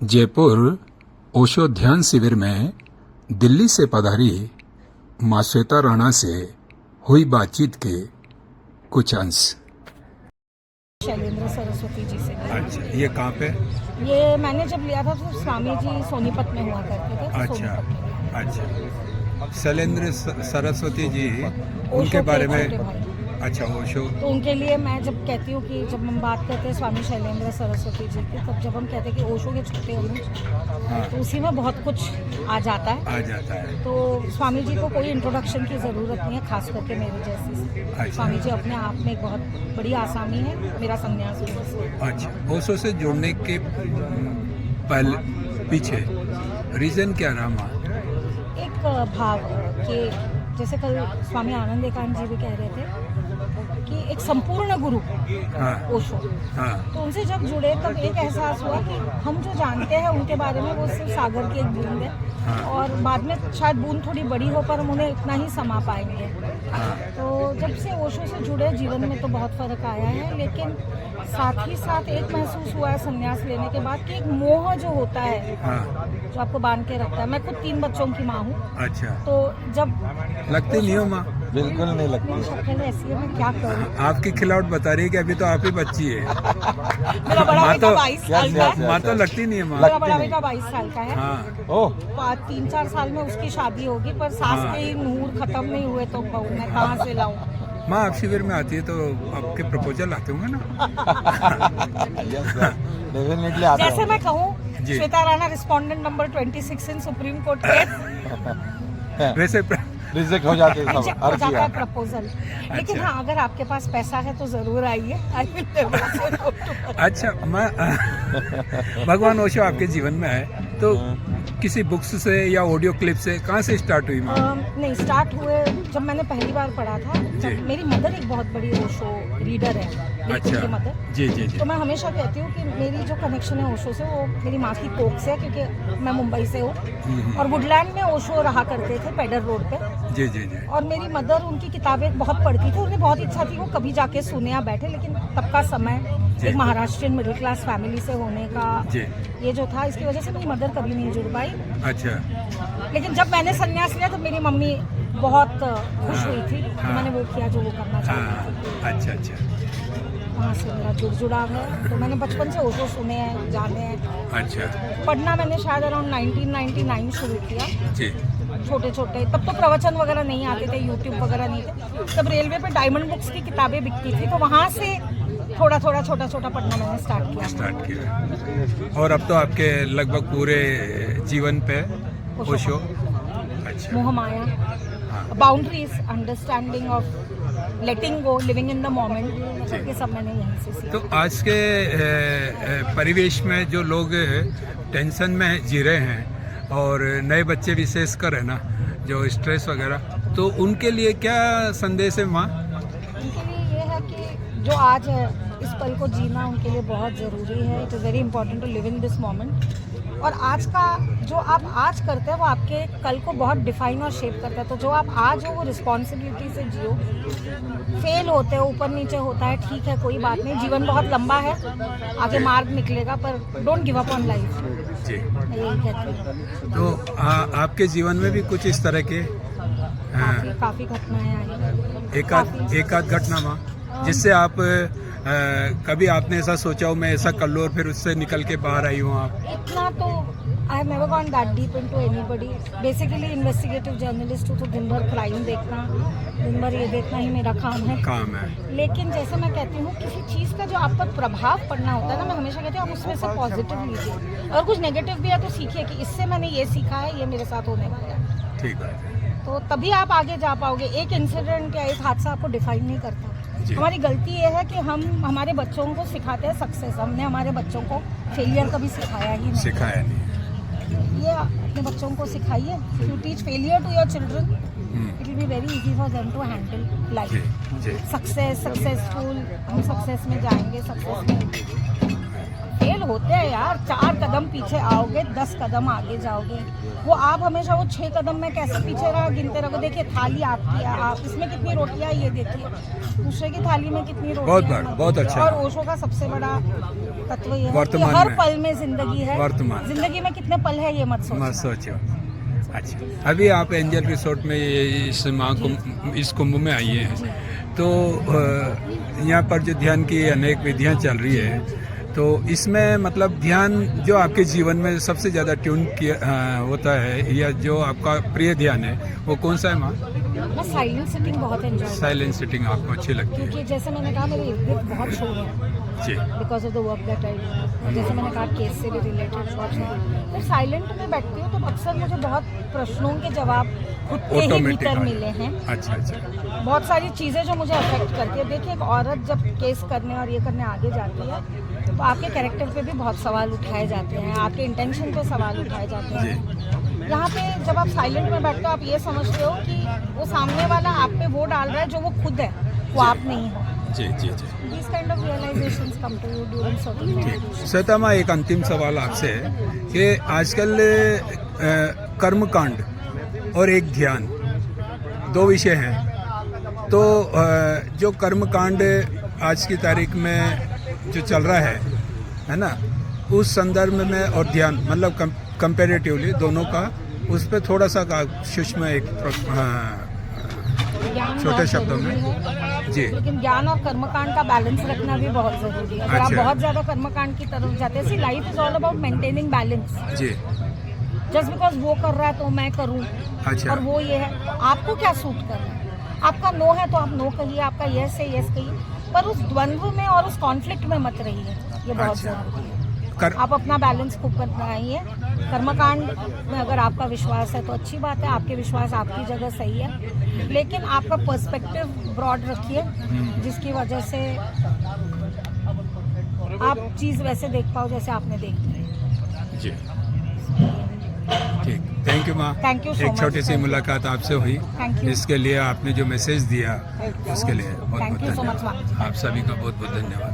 जयपुर ओशो ध्यान शिविर में दिल्ली से पधारी मां श्वेता राणा से हुई बातचीत के कुछ अंश। शैलेंद्र सरस्वती जी से। अच्छा, ये कहाँ पे? ये मैंने जब लिया था तो स्वामी जी सोनीपत में हुआ करते थे। तो अच्छा सोनीपत में लिया। अच्छा, शैलेंद्र सरस्वती जी, ओशो उनके के बारे छोटे में। भाई। अच्छा, ओशो। तो उनके लिए मैं जब कहती हूँ कि जब हम बात करते हैं स्वामी शैलेंद्र सरस्वती जी की, तब जब हम कहते हैं कि ओशो के छोटे अनुज, हाँ, तो उसी में बहुत कुछ आ जाता है। आ जाता है। तो स्वामी जी को कोई इंट्रोडक्शन की ज़रूरत नहीं है, खास करके मेरे जैसी। अच्छा। स्वामी जी अपने आप में एक बहुत बड़ी आसामी है। मेरा संन्यास हुआ से। अच्छा, ओशो से जुड़ने के पहले पीछे रीजन क्या रहा माँ? एक भाव कि जैसे कल स्वामी आनंद एकांत जी भी कह रहे थे कि एक संपूर्ण गुरु हाँ ओशो। हाँ तो उनसे जब जुड़े तब एक एहसास हुआ कि हम जो जानते हैं उनके बारे में वो सिर्फ सागर की एक बूंद है। हाँ। और बाद में शायद बूंद थोड़ी बड़ी हो पर हम उन्हें इतना ही समा पाएंगे। हाँ। तो जब से ओशो से जुड़े जीवन में तो बहुत फर्क आया है, लेकिन साथ ही साथ एक महसूस हुआ है संन्यास लेने के बाद कि एक मोह जो होता है, हाँ। जो आपको बांध के रखता है। मैं खुद 3 बच्चों की माँ हूँ। अच्छा, तो जब लगती नहीं हो माँ? बिल्कुल नहीं लगती। मेरी शक्ल ऐसी है, मैं क्या करूँ। आपकी खिलावट बता रही है कि अभी तो आप ही बच्ची है। मेरा बड़ा माँ बेटा तो 22 साल का है। माँ तो लगती नहीं है माँ। मेरा बड़ा बेटा 22 साल का है। हाँ। ओह, 3-4 साल में उसकी शादी होगी, पर सास हाँ। के ही नूर खत्म नहीं हुए तो बहू मैं कहाँ से लाऊं। माँ आप शिविर में आती है तो आपके प्रपोजल आते होंगे ना? डेफिनेटली आता जैसे हूँ। मैं कहूँ, जी। श्वेता राणा रिस्पोंडेंट नंबर 26 इन सुप्रीम कोर्ट केस वैसे रिजेक्ट हो जाते हैं सब रिजेक्ट हो जाता है अर्जियाँ। प्रपोजल। लेकिन अच्छा। हाँ, अगर आपके पास पैसा है तो जरूर आइए। I will never say no to- अच्छा, मैं भगवान ओशो आपके जीवन में है तो किसी बुक्स से या ऑडियो क्लिप से कहाँ से स्टार्ट हुई माँ? नहीं, स्टार्ट हुए जब मैंने पहली बार पढ़ा था। जी। जब मेरी मदर एक बहुत बड़ी ओशो रीडर है, अच्छा, की मदर। जी जी जी। तो मैं हमेशा कहती हूँ कि मेरी जो कनेक्शन है ओशो से, वो मेरी माँ की कोख से है, क्योंकि मैं मुंबई से हूँ और वुडलैंड में ओशो रहा करते थे पेडर रोड पे। जी जी जी। और मेरी मदर उनकी किताबें बहुत पढ़ती थी। उन्हें बहुत इच्छा थी वो कभी जाके सुने या बैठे, लेकिन तब का समय जी। एक महाराष्ट्रियन मिडिल क्लास फैमिली से होने का जी। ये जो था, इसकी वजह से मेरी मदर कभी नहीं जुड़ पाई। अच्छा। लेकिन जब मैंने संन्यास लिया तो मेरी मम्मी बहुत खुश हुई थी कि हाँ। मैंने वो किया जो वो करना चाहती हाँ, थी। अच्छा अच्छा वहाँ से मेरा जुड़ाव है। तो मैंने बचपन से ओशो सुने हैं, जाने हैं। अच्छा। पढ़ना मैंने शायद अराउंड 1999 शुरू किया, जी। छोटे छोटे। तब तो प्रवचन वगैरह नहीं आते थे, यूट्यूब वगैरह नहीं थे। तब रेलवे पे डायमंड बुक्स की किताबें बिकती थी, तो वहाँ से थोड़ा थोड़ा छोटा छोटा पढ़ना मैंने स्टार्ट किया। और अब तो आपके लगभग पूरे जीवन पे ओशो। अच्छा। मोह माया, हाँ। Boundaries, understanding of letting go, living in the moment, ये सब मैंने यहीं से सीखा। तो आज के परिवेश में जो लोग टेंशन में जी रहे हैं और नए बच्चे विशेष कर है ना, जो स्ट्रेस वगैरह, तो उनके लिए क्या संदेश है माँ? उनके लिए ये है कि जो आज है इस पल को जीना उनके लिए बहुत ज़रूरी है। It is very important to live in this moment. और आज का जो आप आज करते हैं वो आपके कल को बहुत डिफाइन और शेप करता है। तो जो आप आज हो वो रिस्पॉन्सिबिलिटी से जियो। फेल होते हो, ऊपर नीचे होता है, ठीक है, कोई बात नहीं। जीवन बहुत लंबा है, आगे मार्ग निकलेगा, पर don't give up on life. जी। मैं यही कहती हूँ। तो आपके जीवन में भी कुछ इस तरह के काफ़ी घटनाएं आई। एक आध घटना माँ, जिससे आप कभी आपने ऐसा सोचा हो मैं ऐसा कर लो और फिर उससे निकल के बाहर आई हूँ आप? इतना तो I have never gone that deep into anybody. Basically investigative journalist हूँ, तो दिन भर क्राइम देखना, दिन भर ये देखना ही मेरा काम है। लेकिन जैसे मैं कहती हूँ, किसी चीज़ का जो आप पर प्रभाव पड़ना होता है ना, मैं हमेशा कहती हूँ आप उसमें से पॉजिटिव लीजिए। अगर कुछ नेगेटिव भी है तो सीखिए कि इससे मैंने ये सीखा है, ये मेरे साथ होने वाला है। ठीक है। तो तभी आप आगे जा पाओगे। एक इंसिडेंट या एक हादसा आपको डिफाइन नहीं करता। जी। हमारी गलती ये है कि हम हमारे बच्चों को सिखाते हैं सक्सेस। हमने हमारे बच्चों को फेलियर कभी सिखाया ही नहीं। सिखाया नहीं। ये अपने बच्चों को सिखाइए। You teach failure to your children, it will be very easy for them to handle life. जी। सक्सेसफुल, हम सक्सेस में जाएंगे, सक्सेस में फेल होते हैं यार, 4 कदम पीछे आओगे 10 कदम आगे जाओगे। वो आप हमेशा वो 6 कदम में कैसे पीछे रहा गिनते रहोगे। देखिए थाली आपकी है, आप इसमें कितनी रोटियां, ये देखिए दूसरे की थाली में कितनी रोटियां। बहुत अच्छा। और ओशो का सबसे बड़ा तत्व ये है कि वर्तमान हर में। पल में जिंदगी है। वर्तमान। जिंदगी में कितने पल है ये मत मत सोचो। सोचो। अच्छा, अभी आप एंजल रिसोर्ट में इस कुंभ में आई हैं, तो यहाँ पर जो ध्यान की अनेक विधियाँ चल रही है, तो इसमें मतलब ध्यान जो आपके जीवन में सबसे ज़्यादा ट्यून किया होता है, या जो आपका प्रिय ध्यान है, वो कौन सा है माँ? मैं साइलेंट सिटिंग बहुत एंजॉय करती साइलेंट सिटिंग आपको अच्छी लगती हूँ, है? क्योंकि जैसे मैंने कहा मेरे इर्द गिर्द बहुत शोर है जी। Because of the work that I do. जैसे मैंने कहा केस से भी रिलेटेड बहुत है, तो साइलेंट में बैठती हूँ तो अक्सर मुझे बहुत प्रश्नों के जवाब खुद के ही ऑटोमेटिक भीतर मिले हैं। अच्छा अच्छा। बहुत सारी चीज़ें जो मुझे अफेक्ट करती है। देखिए एक औरत जब केस करने और ये करने आगे जाती है तो आपके कैरेक्टर पे भी बहुत सवाल उठाए जाते हैं, आपके इंटेंशन पे सवाल उठाए जाते हैं। यहाँ पे जब आप साइलेंट में बैठते हो आप ये समझते हो कि वो सामने वाला आप पे वो डाल रहा है जो वो खुद है, वो आप नहीं हो। जी जी जी। These kind of realizations come to you during certain meditations. Shweta माँ, एक अंतिम सवाल आपसे है कि आजकल कर्मकांड और एक ध्यान, दो विषय हैं, तो जो कर्मकांड आज की तारीख में जो चल रहा है ना, उस संदर्भ में और ध्यान मतलब कंपैरेटिवली दोनों का, उस पर थोड़ा सा सूक्ष्म एक ज्ञान छोटे बहुत शब्दों में। जरूरी है, जी। लेकिन ज्ञान और कर्मकांड का बैलेंस रखना भी बहुत जरूरी है। अगर आप अच्छा। बहुत ज्यादा कर्मकांड की तरफ जाते हैं, life is all about maintaining balance. जी। जस्ट बिकॉज वो कर रहा है तो मैं करूं, अच्छा। और वो ये है, तो आपको क्या सूट कर रहा है? आपका नो है तो आप नो कहिए, आपका यस है यस कहिए, पर उस द्वंद्व में और उस कॉन्फ्लिक्ट में मत रहिए। ये बहुत अच्छा। जरूरी है। आप अपना बैलेंस खूब बनाइए। कर्मकांड में अगर आपका विश्वास है तो अच्छी बात है, आपके विश्वास आपकी जगह सही है, लेकिन आपका पर्सपेक्टिव ब्रॉड रखिए, जिसकी वजह से आप चीज़ वैसे देख पाओ जैसे आपने देखनी है। जी। ठीक, थैंक यू माँ। Thank you so एक much. छोटी सी मुलाकात आपसे हुई, Thank you. इसके लिए आपने जो मैसेज दिया उसके लिए बहुत बहुत Thank you so much, धन्यवाद। आप सभी का बहुत बहुत धन्यवाद।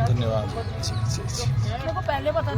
धन्यवाद। जी जी जी। मेरे को पहले बता